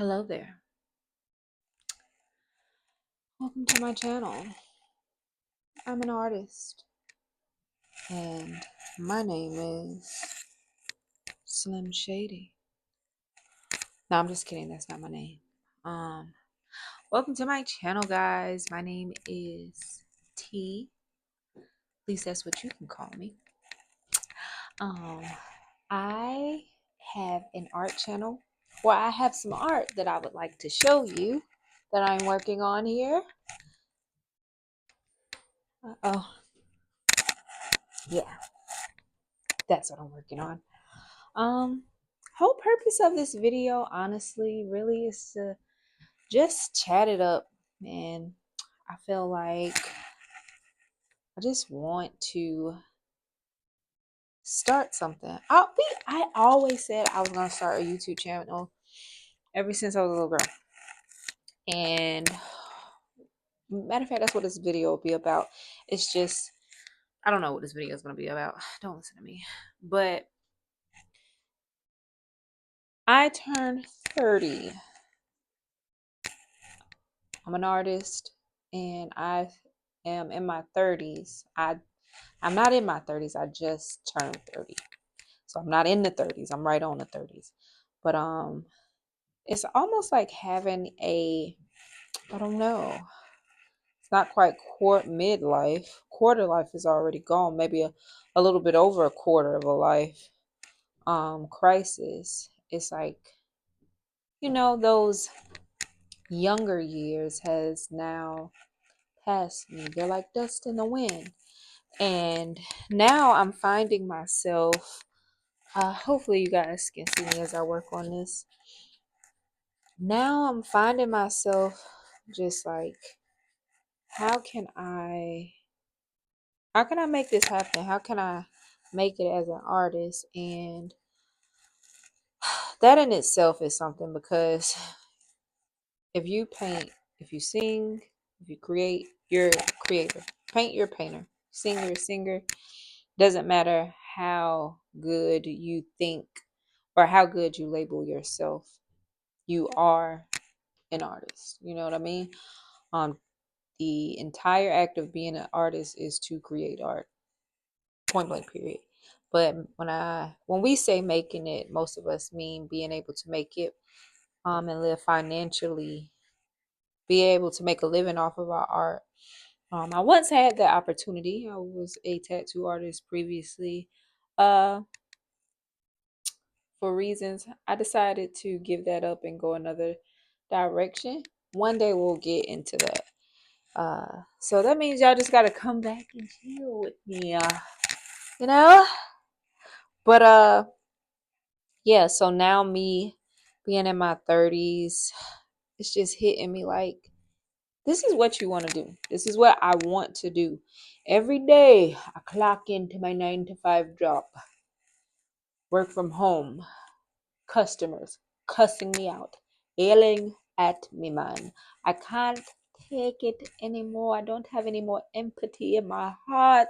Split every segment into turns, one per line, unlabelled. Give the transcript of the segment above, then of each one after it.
Hello there. Welcome to my channel. I'm an artist and my name is Slim Shady. No, I'm just kidding. That's not my name. Um, Welcome to my channel, guys. My name is T. At least that's what you can call me. Um, I have an art channel where I have some art that I would like to show you that I'm working on here. Oh, yeah, that's what I'm working on. Um, Whole purpose of this video, honestly, really is to just chat it up, man. I feel like I just want to start something. I always said I was gonna start a YouTube channel ever since I was a little girl, and matter of fact, that's what this video will be about. It's just I don't know what this video is gonna be about. Don't listen to me, but I turned 30. I'm an artist and I am in my 30s. I'm not in my 30s. I just turned 30. So I'm not in the 30s. I'm right on the 30s. But it's almost like having I don't know. It's not quite midlife. Quarter life is already gone. Maybe a little bit over a quarter of a life. Crisis. It's like, those younger years has now past me. They're like dust in the wind. And now I'm finding myself, hopefully you guys can see me as I work on this. Now I'm finding myself just like, how can I make this happen? How can I make it as an artist? And that in itself is something, because if you paint, if you sing, if you create, you're a creator. Paint, you're a painter. Sing, you're a singer. Doesn't matter how good you think or how good you label yourself. You are an artist. You know what I mean? The entire act of being an artist is to create art. Point blank period. But when we say making it, most of us mean being able to make it and live financially, be able to make a living off of our art. I once had the opportunity. I was a tattoo artist previously. For reasons, I decided to give that up and go another direction. One day we'll get into that. So that means y'all just gotta come back and chill with me, you know. But yeah. So now me being in my 30s, it's just hitting me like, this is what you want to do. This is what I want to do. Every day I clock into my 9 to 5 job, work from home, customers cussing me out, yelling at me, man. I can't take it anymore. I don't have any more empathy in my heart.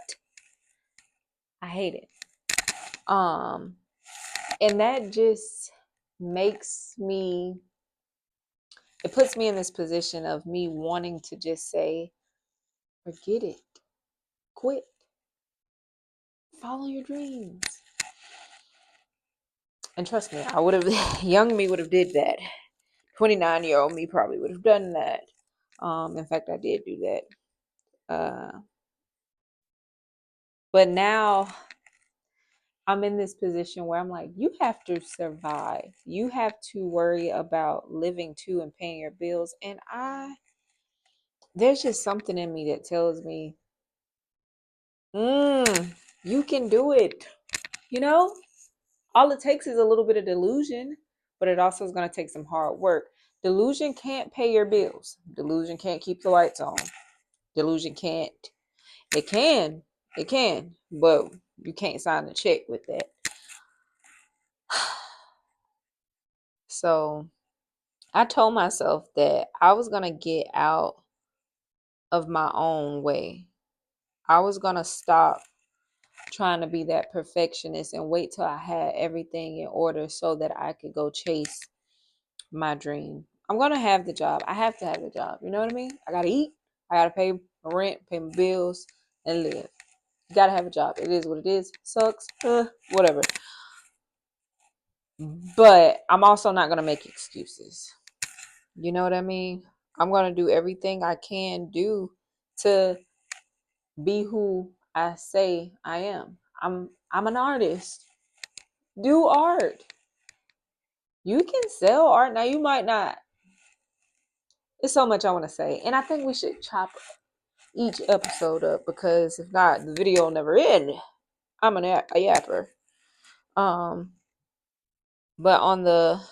I hate it. And that just makes me, it puts me in this position of me wanting to just say, forget it, quit, follow your dreams. And trust me, I would have, young me would have did that. 29-year-old me probably would have done that. In fact, I did do that. But now I'm in this position where I'm like, you have to survive. You have to worry about living too and paying your bills. And there's just something in me that tells me, you can do it. All it takes is a little bit of delusion, but it also is going to take some hard work. Delusion can't pay your bills. Delusion can't keep the lights on. Delusion can't. It can, but you can't sign the check with that. So I told myself that I was going to get out of my own way. I was going to stop trying to be that perfectionist and wait till I had everything in order so that I could go chase my dream. I'm gonna have the job. I have to have the job. You know what I mean? I gotta eat. I gotta pay my rent, pay my bills, and live. You gotta have a job. It is what it is. Sucks. Whatever. But I'm also not gonna make excuses. You know what I mean? I'm gonna do everything I can do to be who I say I am. I'm an artist. Do art. You can sell art. Now you might not. There's so much I want to say. And I think we should chop each episode up because if not, the video will never end. I'm a yapper. Um, but on the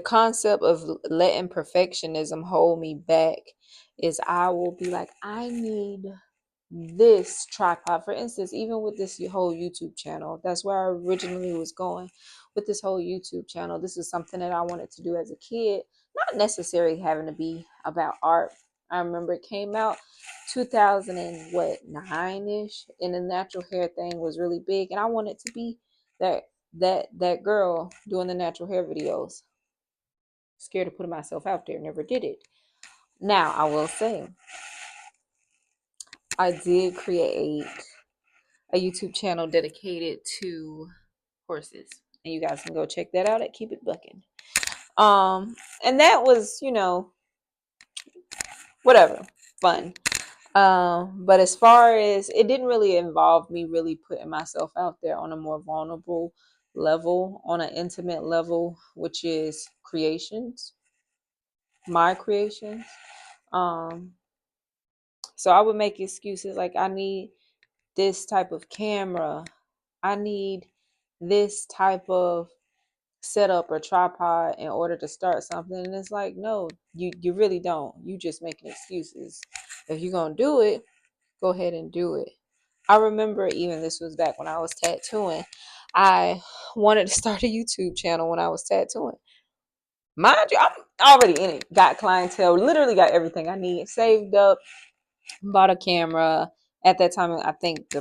concept of letting perfectionism hold me back is I will be like, I need this tripod. For instance, even with this whole YouTube channel, that's where I originally was going with this whole YouTube channel. This is something that I wanted to do as a kid, not necessarily having to be about art. I remember it came out 2009-ish, and the natural hair thing was really big, and I wanted to be that girl doing the natural hair videos. Scared of putting myself out there, never did it. Now I will say I did create a YouTube channel dedicated to horses, and you guys can go check that out at Keep It Bucking. And that was, whatever, fun. But as far as it didn't really involve me really putting myself out there on a more vulnerable level, on an intimate level, which is creations, my creations. Um, so I would make excuses like I need this type of camera. I need this type of setup or tripod in order to start something. And it's like, no, you really don't. You just making excuses. If you're gonna do it, go ahead and do it. I remember even this was back when I was tattooing. I wanted to start a YouTube channel when I was tattooing. Mind you, I'm already in it. Got clientele, literally got everything I need saved up, bought a camera. At that time, I think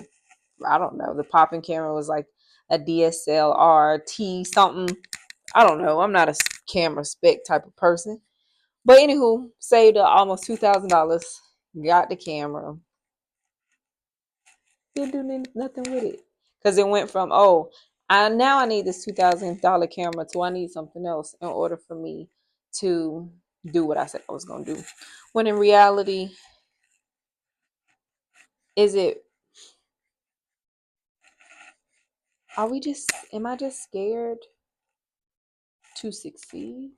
I don't know, the popping camera was like a DSLR T something. I don't know. I'm not a camera spec type of person. But anywho, saved almost $2,000. Got the camera. Didn't do nothing with it. Because it went from, I need this $2,000 camera to I need something else in order for me to do what I said I was going to do. When in reality, am I just scared to succeed?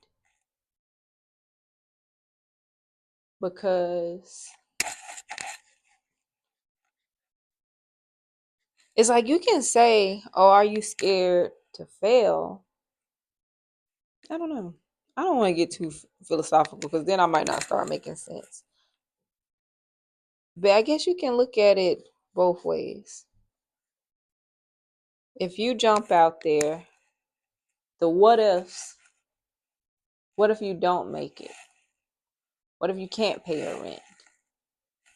Because it's like you can say, are you scared to fail? I don't know. I don't want to get too philosophical because then I might not start making sense. But I guess you can look at it both ways. If you jump out there, the what ifs, what if you don't make it? What if you can't pay your rent?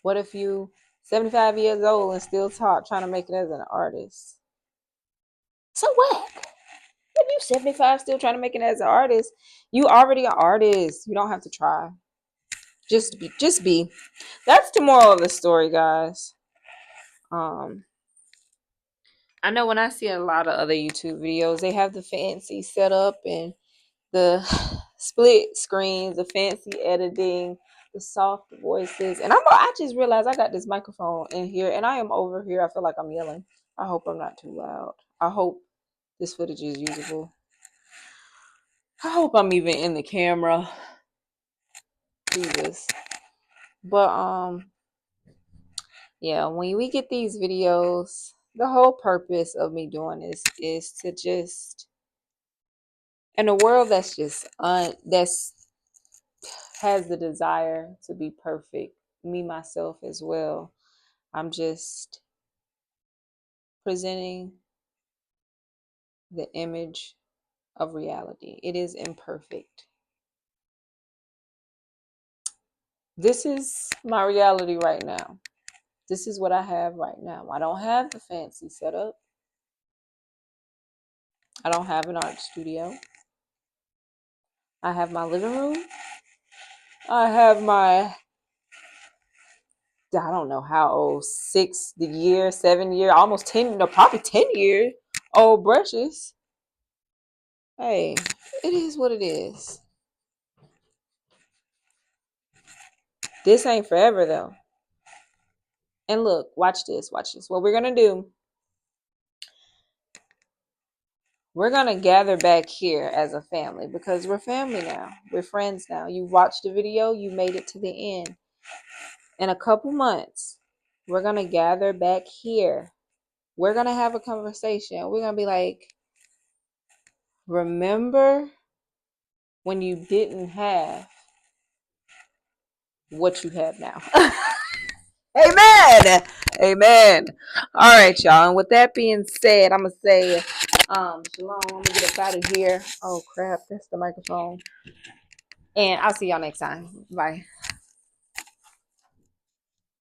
What if you 75 years old and still trying to make it as an artist? So what? If you 75 still trying to make it as an artist, you already an artist. You don't have to try. Just be. That's the moral of the story, guys. I know when I see a lot of other YouTube videos, they have the fancy setup and the split screens, the fancy editing, the soft voices. And I just realized I got this microphone in here and I am over here. I feel like I'm yelling. I hope I'm not too loud. I hope this footage is usable. I hope I'm even in the camera. Jesus. But yeah, when we get these videos, the whole purpose of me doing this is to just in a world that's just that's has the desire to be perfect, me myself as well. I'm just presenting the image of reality. It is imperfect. This is my reality right now. This is what I have right now. I don't have the fancy setup. I don't have an art studio. I have my living room. I have my, I don't know how old, 6 year, 7 year, almost 10, no, probably 10 year old brushes. Hey, it is what it is. This ain't forever though. And look, watch this, watch this. What we're gonna do, we're gonna gather back here as a family because we're family now. We're friends now. You watched the video, you made it to the end. In a couple months, we're gonna gather back here. We're gonna have a conversation. We're gonna be like, remember when you didn't have what you have now. Amen. Amen. All right, y'all. And with that being said, I'm gonna say shalom. I'm gonna get up out of here. Oh crap, that's the microphone. And I'll see y'all next time. Bye.